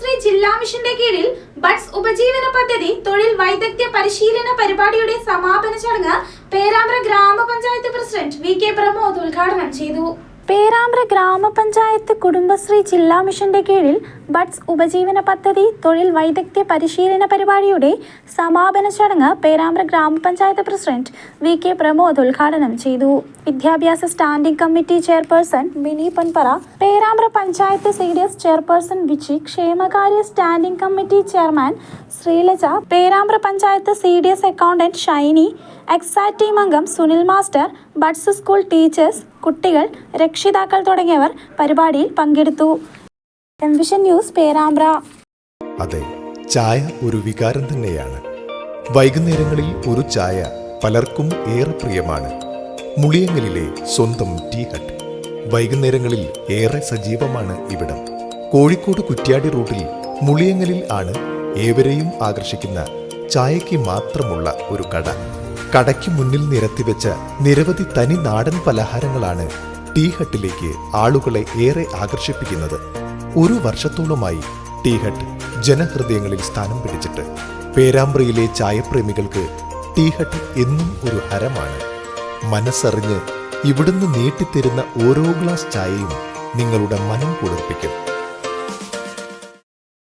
കുടുംബശ്രീ ജില്ലാ മിഷന്റെ കീഴിൽ ബഡ്സ് ഉപജീവന പദ്ധതി തൊഴിൽ വൈദഗ്ധ്യ പരിശീലന പരിപാടിയുടെ സമാപന ചടങ്ങ് പേരാമ്പ്ര ഗ്രാമപഞ്ചായത്ത് പ്രസിഡന്റ് വി.കെ. പ്രമോദ് ഉദ്ഘാടനം ചെയ്തു. പേരാമ്പ്ര ഗ്രാമപഞ്ചായത്ത് കുടുംബശ്രീ ജില്ലാ മിഷന്റെ കീഴിൽ ബഡ്സ് ഉപജീവന പദ്ധതി തൊഴിൽ വൈദഗ്ധ്യ പരിശീലന പരിപാടിയുടെ സമാപന ചടങ്ങ് പേരാമ്പ്ര ഗ്രാമപഞ്ചായത്ത് പ്രസിഡന്റ് വി.കെ. പ്രമോദ് ഉദ്ഘാടനം ചെയ്തു. വിദ്യാഭ്യാസ standing committee chairperson Mini Ponpara, Perambra panchayat CDS chairperson Viji, ക്ഷേമകാര്യ standing committee chairman Sreeleja, Perambra panchayat CDS accountant Shiny, എക്സാറ്റ് ടീം അംഗം Sunil master, buds school teachers, കുട്ടികൾ, രക്ഷിതാക്കൾ തുടങ്ങിയവർ പരിപാടിയിൽ പങ്കെടുത്തു. M vision news Perambra. അതെ, ചായ ഒരു വികാരം തന്നെയാണ്. വൈകുന്നേരങ്ങളിൽ ഒരു ചായ പലർക്കും ഏറെ പ്രിയമാണ്. മുളിയങ്ങലിലെ സ്വന്തം ടീ ഹട്ട്. വൈകുന്നേരങ്ങളിൽ ഏറെ സജീവമാണ് ഇവിടം. കോഴിക്കോട് കുറ്റ്യാടി റൂട്ടിൽ മുളിയങ്ങലിൽ ആണ് ഏവരെയും ആകർഷിക്കുന്ന ചായയ്ക്ക് മാത്രമുള്ള ഒരു കട. കടയ്ക്ക് മുന്നിൽ നിരത്തിവെച്ച നിരവധി തനി നാടൻ പലഹാരങ്ങളാണ് ടീ ഹട്ടിലേക്ക് ആളുകളെ ഏറെ ആകർഷിപ്പിക്കുന്നത്. ഒരു വർഷത്തോളമായി ടീ ഹട്ട് ജനഹൃദയങ്ങളിൽ സ്ഥാനം പിടിച്ചിട്ട്. പേരാമ്പ്രയിലെ ചായപ്രേമികൾക്ക് ടീ ഹട്ട് എന്നും ഒരു ഹരമാണ്. മനസ്സറിഞ്ഞ് ഇവിടുന്ന് നീട്ടിത്തരുന്ന ഓരോ ഗ്ലാസ് ചായയും നിങ്ങളുടെ മനം കുളിർപ്പിക്കും.